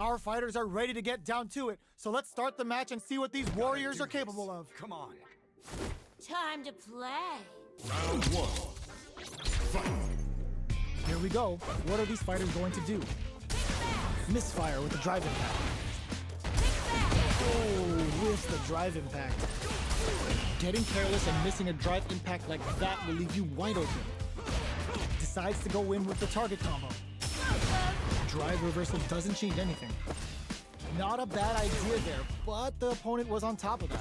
Our fighters are ready to get down to it, so let's start the match and see what these warriors are capable of. Come on. Time to play. Round one. Fight. Here we go. What are these fighters going to do? Misfire with the drive impact. Oh, with the drive impact. Getting careless and missing a drive impact like that will leave you wide open. Decides to go in with the target combo. Drive reversal doesn't change anything. Not a bad idea there, but the opponent was on top of that.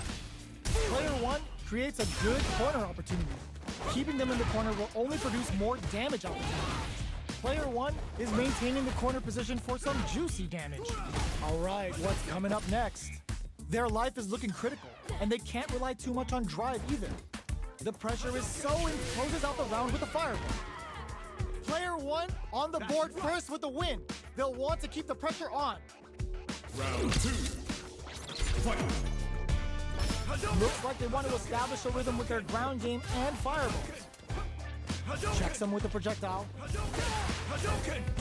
Player 1 creates a good corner opportunity. Keeping them in the corner will only produce more damage opportunities. Player 1 is maintaining the corner position for some juicy damage. All right, what's coming up next? Their life is looking critical, and they can't rely too much on drive either. The pressure is so in, closes out the round with a fireball. Player 1 on the board first with the win. They'll want to keep the pressure on. Round 2. Fight. Looks like they want to establish a rhythm with their ground game and fireballs. Checks them with a projectile.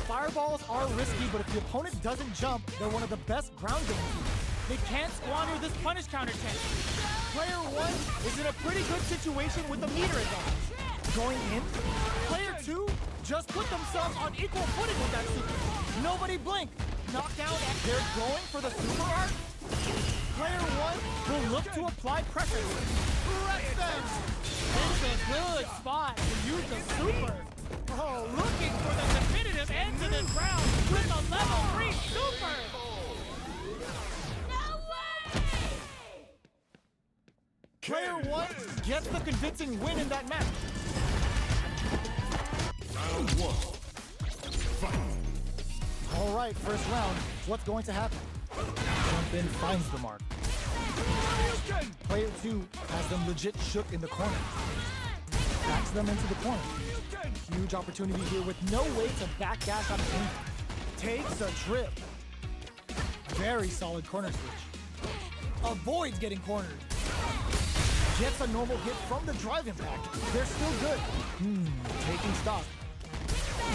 Fireballs are risky, but if the opponent doesn't jump, they're one of the best ground game teams. They can't squander this punish counter chance. Player 1 is in a pretty good situation with the meter advantage. Going in, player 2 just put themselves on equal footing with that super. Nobody blink. Knockdown, and they're going for the super art. Player 1 will look to apply pressure. Wreck them. It's a good spot to use the super. Oh, looking for the definitive end to this round with a level 3 super. No way! Player 1 gets the convincing win in that match. Round 1. Fight. All right, first round. What's going to happen? Jump in finds the mark. Player 2 has them legit shook in the corner. Backs them into the corner. Huge opportunity here with no way to backdash out of danger. Takes a trip. Very solid corner switch. Avoids getting cornered. Gets a normal hit from the drive impact. They're still good. Taking stock.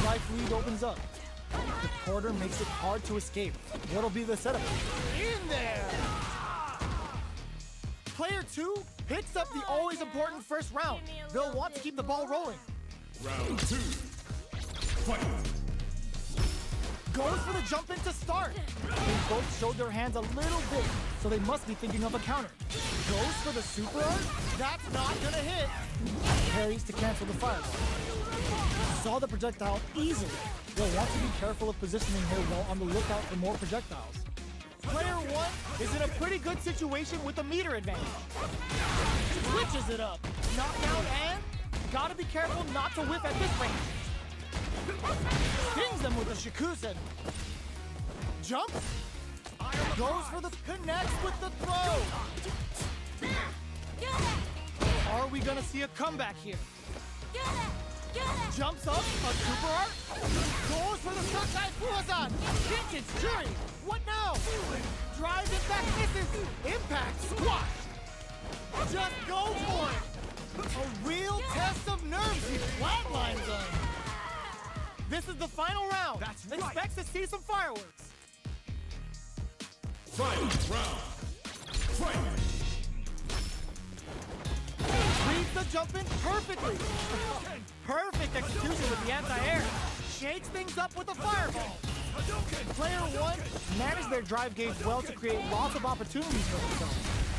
Life lead opens up. The quarter makes it hard to escape. What'll be the setup? In there! Player 2 picks up the always important first round. They'll want to keep the ball rolling. Round 2. Fight. Goes for the jump in to start. They both showed their hands a little bit, so they must be thinking of a counter. Goes for the super art. That's not gonna hit. Parries to cancel the fireball. Saw the projectile easily. They'll want to be careful of positioning here while on the lookout for more projectiles. Player 1 is in a pretty good situation with a meter advantage. Switches it up. Knockdown and gotta be careful not to whip at this range. Stings them with a Shikusen. Jumps. Goes for the connects with the throw. Are we gonna see a comeback here? Jumps up, a super art. Goes for the Sakai Fuazan. Vintage Jury. What now? Drive impact misses. Impact squash. Just go for it. A real test of nerves. He flatlines them. This is the final round. That's right. Expect to see some fireworks. Fight. Round. Fight. Reads the jump in perfectly. Perfect execution with the anti-air. Shakes things up with a fireball. Player 1 managed their drive gauge well to create lots of opportunities for themselves.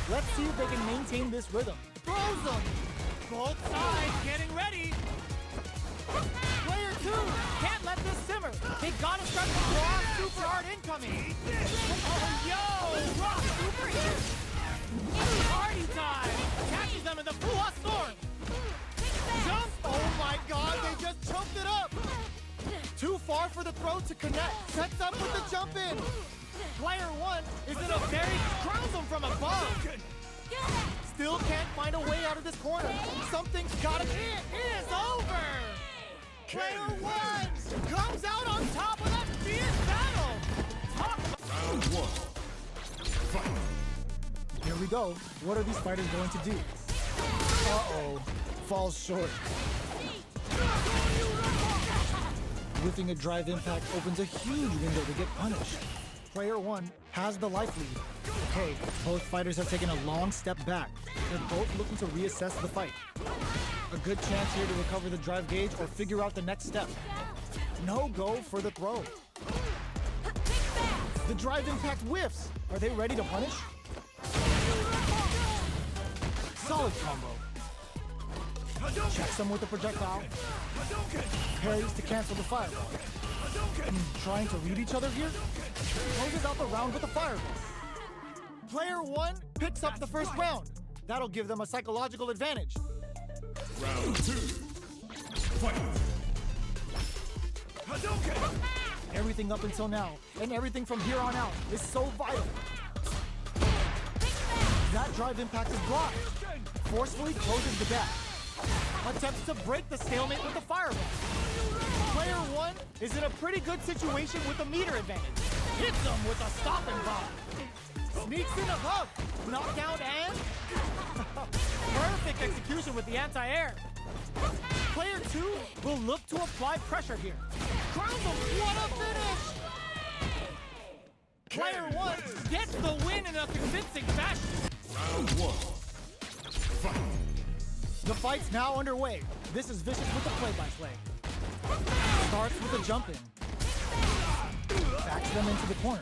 Let's see if they can maintain this rhythm. Throws them. Both sides getting ready. Player 2 can't let this simmer. They gotta start the raw super art incoming. Oh, yo! Raw super hit. It's party time. Catches them in the Fuha storm. Jump! Oh my god, they just jumped it up! Too far for the throw to connect. Sets up with the jump in. Player 1 is in a very crowns them from above. Still can't find a way out of this corner. Something's gotta be it. It is over! Player 1 comes out on top of that fierce battle! Round 1. Fight. Here we go. What are these fighters going to do? Uh-oh. Falls short. Whipping a drive impact opens a huge window to get punished. Player one has the life lead. Okay, both fighters have taken a long step back. They're both looking to reassess the fight. A good chance here to recover the drive gauge or figure out the next step. No go for the throw. The drive impact whiffs. Are they ready to punish? Solid combo. Checks them with the projectile. Parries to cancel the fireball. Trying to read each other here? Closes out the round with a fireball. Player one picks up the first round. That'll give them a psychological advantage. Round two. Fight. Everything up until now, and everything from here on out, is so vital. That drive impact is blocked. Forcefully closes the gap. Attempts to break the stalemate with the fireball. Player one is in a pretty good situation with a meter advantage. Hits him with a stopping bomb. Sneaks in a hug. Knockdown and... perfect execution with the anti-air. Player two will look to apply pressure here. Crowns him. What a finish! Player one gets the win in a convincing fashion. Round one. Fight. The fight's now underway. This is Vicious with the play-by-play. Starts with a jump in. Backs them into the corner.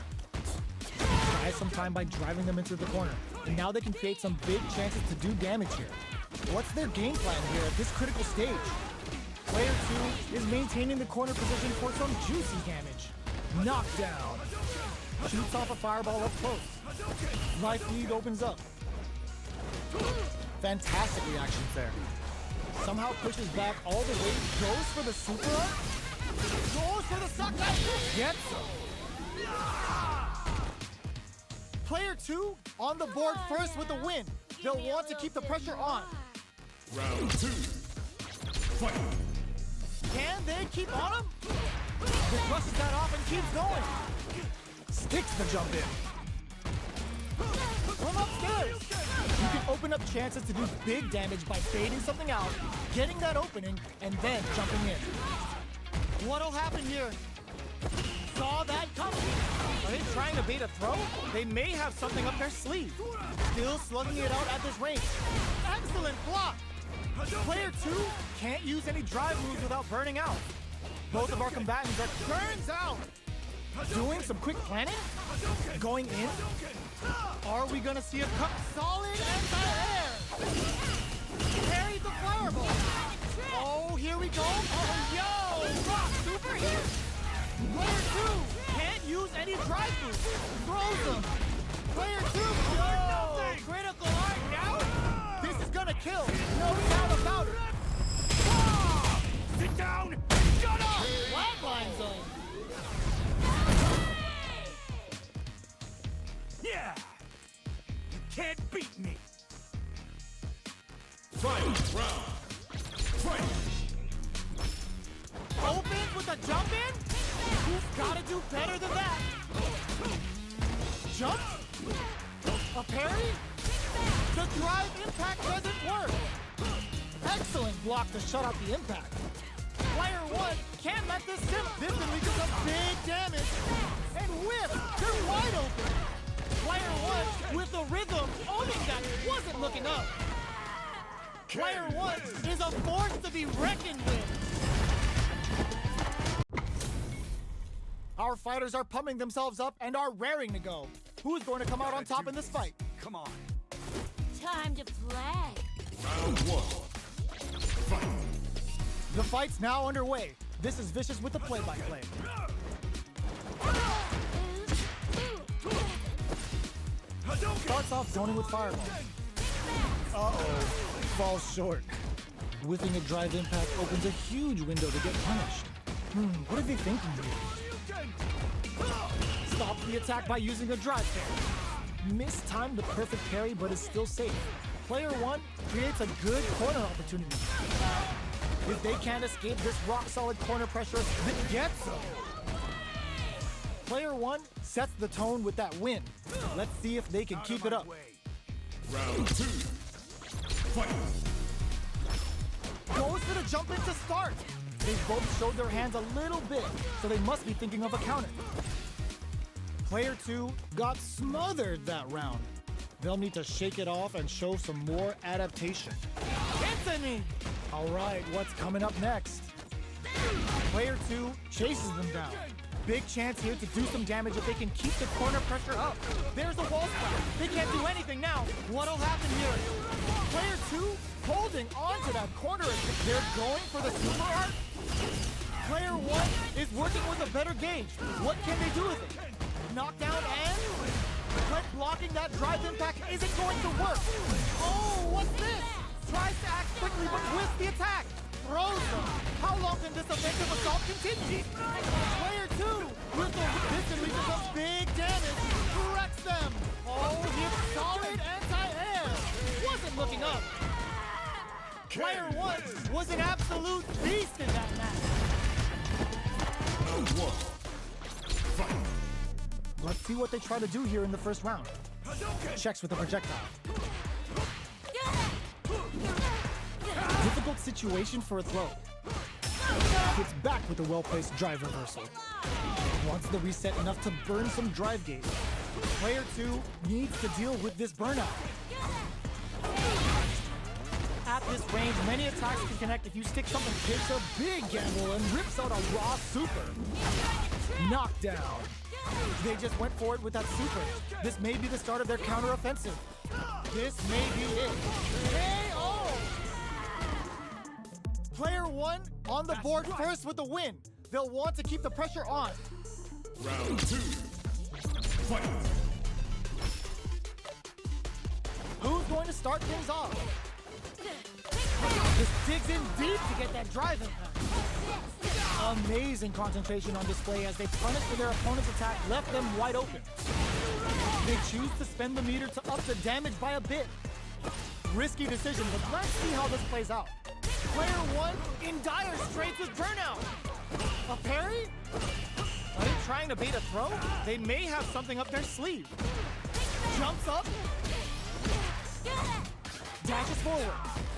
Tries some time by driving them into the corner. And now they can create some big chances to do damage here. What's their game plan here at this critical stage? Player two is maintaining the corner position for some juicy damage. Knockdown. Shoots off a fireball up close. Life lead opens up. Fantastic reactions there. Somehow pushes back all the way, goes for the super arc, goes for the suck out, gets him. Player two on the board first with the win. They'll want to keep the pressure on. Round two. Fight. Can they keep on him? He brushes that off and keeps going. Sticks the jump in. From upstairs. You can open up chances to do big damage by baiting something out, getting that opening, and then jumping in. What'll happen here? Saw that coming. Are they trying to bait a throw? They may have something up their sleeve. Still slugging it out at this range. Excellent block. Player two can't use any drive moves without burning out. Both of our combatants are burns out. Doing some quick planning? Going in? Are we gonna see a cut? Solid anti-air! Parry the fireball! Oh, here we go! Oh, yo! Rock super here! Player two can't use any drive moves. Throws them. Player two, yo! Critical art now? This is gonna kill. No doubt about it. Sit down! Shut up! Flatline zone. Yeah! You can't beat me! Final round. Fight. Open with a jump in? Who's gotta do better than that? Jump? A parry? The drive impact doesn't work. Excellent block to shut out the impact. Player one can't let this sim. This can lead to some big damage. And whip, they're wide open. Player one with the rhythm owning that wasn't looking up. Player one is a force to be reckoned with. Our fighters are pumping themselves up and are raring to go. Who's going to come out on top in this fight? Come on. Time to play. Round one. Fight. The fight's now underway. This is Vicious with the play-by-play. Starts off zoning with fireball. Uh-oh. Falls short. Whiffing a drive impact opens a huge window to get punished. What are they thinking here? Stops the attack by using a drive parry. Mistimed the perfect parry, but is still safe. Player one creates a good corner opportunity. If they can't escape this rock-solid corner pressure, it gets them. Player one sets the tone with that win. Let's see if they can keep it up. Round two. Fight. Goes for the jump in to start. They both showed their hands a little bit, so they must be thinking of a counter. Player 2 got smothered that round. They'll need to shake it off and show some more adaptation. Anthony! All right, what's coming up next? Player 2 chases them down. Big chance here to do some damage if they can keep the corner pressure up. There's a wall splash. They can't do anything now. What'll happen here? Player 2 holding on to that corner. They're going for the super art. Player 1 is working with a better gauge. What can they do with it? Knockdown and blocking that drive impact isn't going to work. Oh, what's this? Tries to act quickly but whiffs the attack. Throws them. How long can this offensive assault continue? Player 2 with the can lead to some big damage. Wrecks them. Oh, hits solid anti-air. Wasn't looking up. Player 1 was an absolute beast in that match. Round 1. Fight. Let's see what they try to do here in the first round. Checks with the projectile. Difficult situation for a throw. Gets back with a well-placed drive reversal. Wants the reset enough to burn some drive gauge. Player 2 needs to deal with this burnout. At this range, many attacks can connect if you stick something. Takes a big gamble and rips out a raw super. Knockdown. They just went for it with that super. This may be the start of their counter-offensive. This may be it. KO! Player 1 on the board first with the win. They'll want to keep the pressure on. Round 2. Fight. Who's going to start things off? Just digs in deep to get that drive impact. Amazing concentration on display as they punish for their opponent's attack, left them wide open. They choose to spend the meter to up the damage by a bit. Risky decision, but let's see how this plays out. Player 1 in dire straits with burnout. A parry? Are they trying to bait a throw? They may have something up their sleeve. Jumps up. Dashes forward.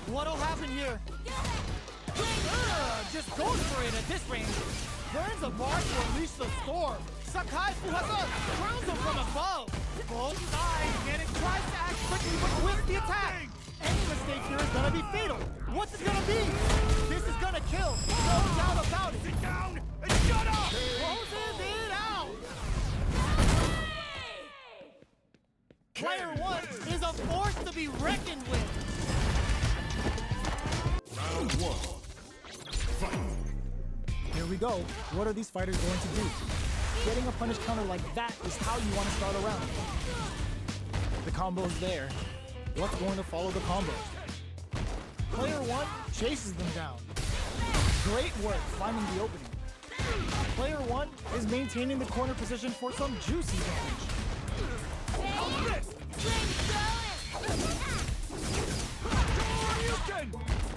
What'll happen here? Just goes for it at this range. Burns a bar to unleash the storm. Sakai Fuhasa drowns him from above. Both sides and it tries to act quickly but whiffs the attack. Any mistake here is gonna be fatal. What's it gonna be? This is gonna kill. No doubt about it. Sit down and shut up! Closes it out. Player 1 is a force to be reckoned with. Round 1. Fight. Here we go. What are these fighters going to do? Getting a punish counter like that is how you want to start a round. The combo's there. What's going to follow the combo? Player 1 chases them down. Great work finding the opening. Player 1 is maintaining the corner position for some juicy damage.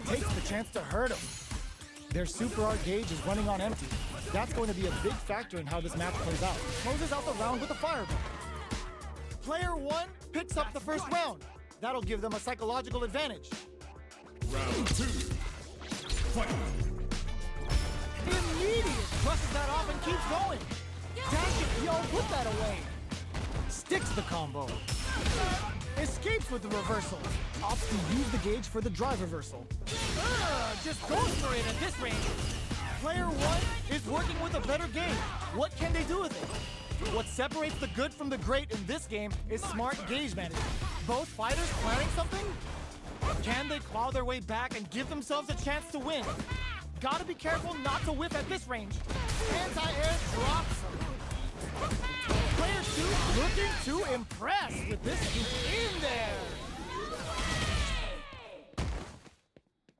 Takes the chance to hurt him. Their super art gauge is running on empty. That's going to be a big factor in how this match plays out. Closes out the round with a fireball. Player 1 picks up the first round. That'll give them a psychological advantage. Round 2. Fight. Immediate! Brushes that off and keeps going. Dash it, yo, put that away. Sticks the combo. Escapes with the reversal. Opts to use the gauge for the drive reversal. Just goes for it at this range. Player 1 is working with a better gauge. What can they do with it? What separates the good from the great in this game is smart gauge management. Both fighters planning something? Can they claw their way back and give themselves a chance to win? Gotta be careful not to whiff at this range. Anti-air drops them. Player 2 looking to impress with this in there.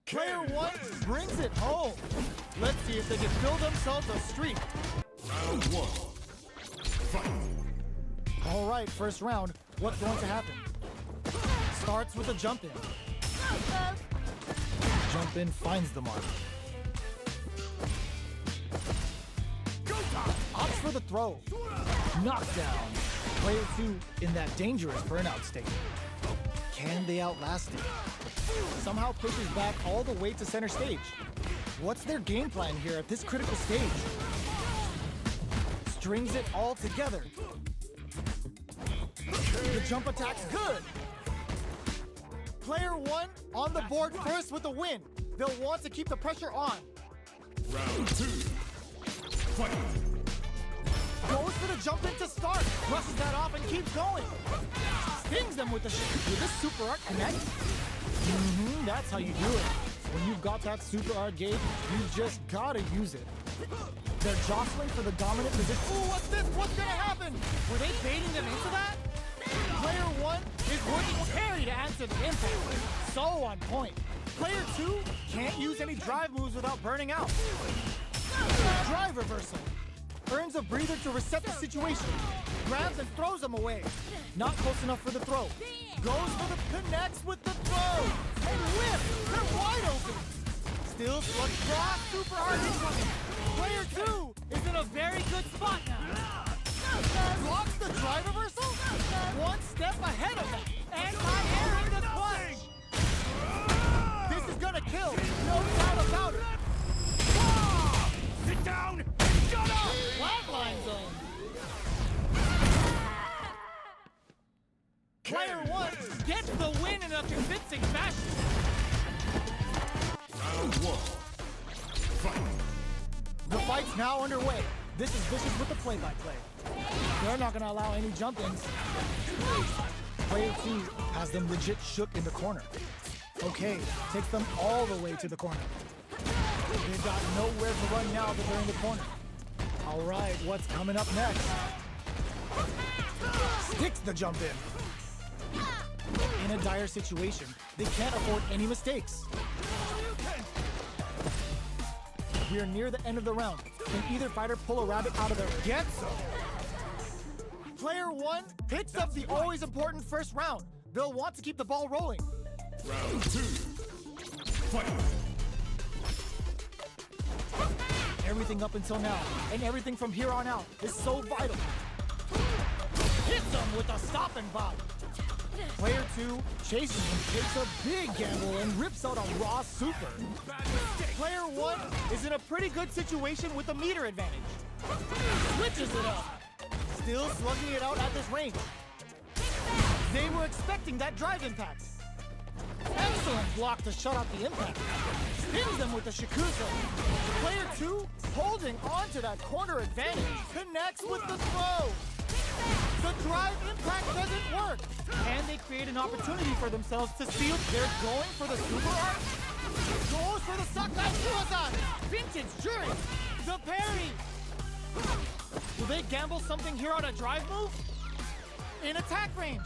Player 1 brings it home. Let's see if they can build themselves a streak. Round 1. Fight. All right, first round. What's going to happen? Starts with a jump in. Jump in finds the mark. Opts for the throw. Knockdown. Player 2 in that dangerous burnout state. Can they outlast it? Somehow pushes back all the way to center stage. What's their game plan here at this critical stage? Strings it all together. The jump attack's good. Player 1 on the board first with a win. They'll want to keep the pressure on. Round 2. Fight. Goes for the jump in to start. Brushes that off and keeps going. Stings them with the Will this super art connect? That's how you do it. When you've got that super art gauge, you just gotta use it. They're jostling for the dominant position. Ooh, what's this? What's gonna happen? Were they baiting them into that? Player 1 is working with parry to answer the impact. So on point. Player 2 can't use any drive moves without burning out. Drive reversal. Earns a breather to reset the situation. Grabs and throws them away. Not close enough for the throw. Goes for the connects with the throw. And whip. They're wide open. Still slugs cross. Super hard incoming. Player 2 is in a very good spot now. Blocks the drive reversal. One step ahead of them. Anti-air in the clutch. This is gonna kill. No doubt about it. Sit down! Shut up! Flatline zone. Player 1 gets the win in a convincing fashion. Round 1. Fight. The fight's now underway. This is Vicious with the play-by-play. They're not gonna allow any jump-ins. Player 2 has them legit shook in the corner. Okay, takes them all the way to the corner. They've got nowhere to run now that they're in the corner. All right, what's coming up next? Sticks the jump in. In a dire situation, they can't afford any mistakes. We are near the end of the round. Can either fighter pull a rabbit out of their get some? Player 1 picks up the always important first round. They'll want to keep the ball rolling. Round 2. Fight. Everything up until now, and everything from here on out, is so vital. Hits them with a stop and bop. Player 2 chases him, takes a big gamble, and rips out a raw super. Player 1 is in a pretty good situation with a meter advantage. Switches it up. Still slugging it out at this range. They were expecting that drive impact. Excellent block to shut out the impact. Spins them with the Shikusa. Player 2 holding on to that corner advantage. Connects with the throw. The drive impact doesn't work. And they create an opportunity for themselves to steal. They're going for the super art. Goes for the Sakai Suicide. Vintage Jury. The parry. Will they gamble something here on a drive move? In attack range.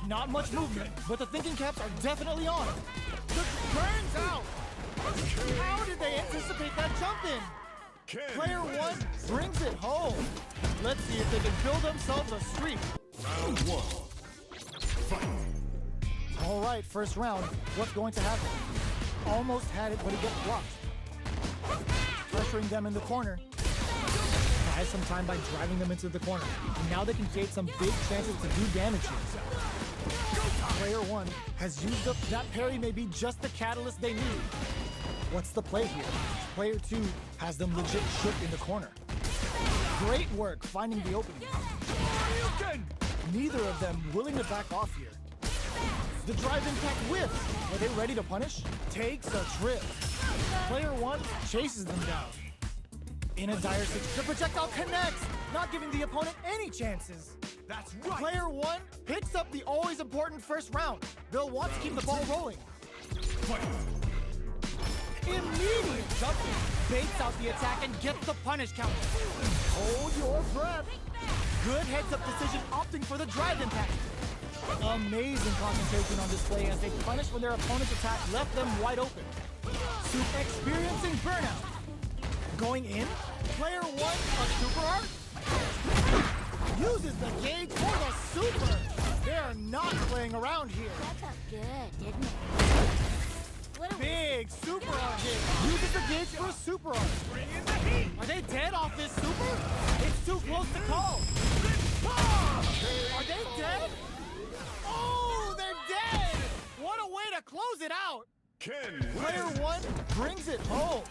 Not much movement, but the thinking caps are definitely on. The burns out. How did they anticipate that jump in? Player 1 brings it home. Let's see if they can build themselves a streak. Round 1. Fight. All right, first round. What's going to happen? Almost had it, but he gets blocked. Pressuring them in the corner. Buys some time by driving them into the corner. And now they can create some big chances to do damage here. Player 1 has used up that parry may be just the catalyst they need. What's the play here? Player 2 has them legit shook in the corner. Great work finding the opening. Neither of them willing to back off here. The drive impact whiffs. Are they ready to punish? Takes a trip. Player 1 chases them down. In a dire situation, the projectile connects, not giving the opponent any chances. That's right! Player 1 picks up the always important first round. They'll want to keep the ball rolling. Fight. Immediate jumping. Baits out the attack and gets the punish counter. Hold your breath. Good heads-up decision opting for the drive impact. Amazing concentration on display as they punish when their opponent's attack left them wide open. Soup experiencing burnout. Going in, player 1 a super art. Uses the gauge for the super. They're not playing around here. That felt good, didn't it? What a Big super art hit. Uses the gauge for a super art. Bring in the heat! Are they dead off this super? It's too close to call. Are they dead? Oh, they're dead! What a way to close it out! Player 1 brings it home.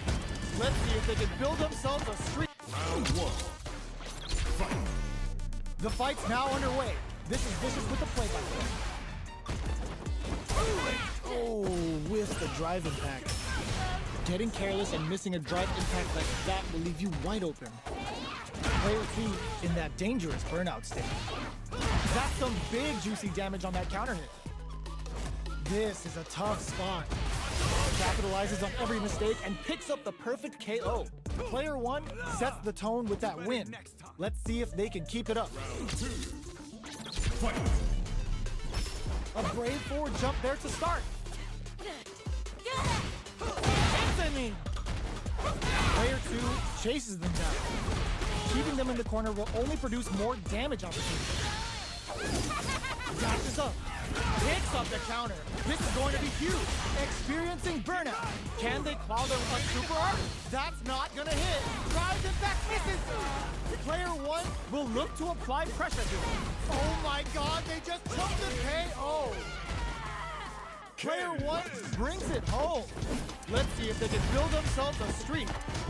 Let's see if they can build themselves a streak. Round 1. Fight. The fight's now underway. This is vicious with the play-by-play. Oh, with the drive impact. Getting careless and missing a drive impact like that will leave you wide open. Player 2 in that dangerous burnout state. That's some big juicy damage on that counter hit. This is a tough spot. Capitalizes on every mistake and picks up the perfect KO. Player 1 sets the tone with that win. Let's see if they can keep it up. Round 2. Fight. A brave forward jump there to start. Anthony! Player 2 chases them down. Keeping them in the corner will only produce more damage opportunities. Dashes up. Picks up the counter. This is going to be huge. Experiencing burnout. Can they claw their one super art? That's not gonna hit. Drives impact misses. Player 1 will look to apply pressure to him. Oh my god, they just took the KO. Player 1 brings it home. Let's see if they can build themselves a streak.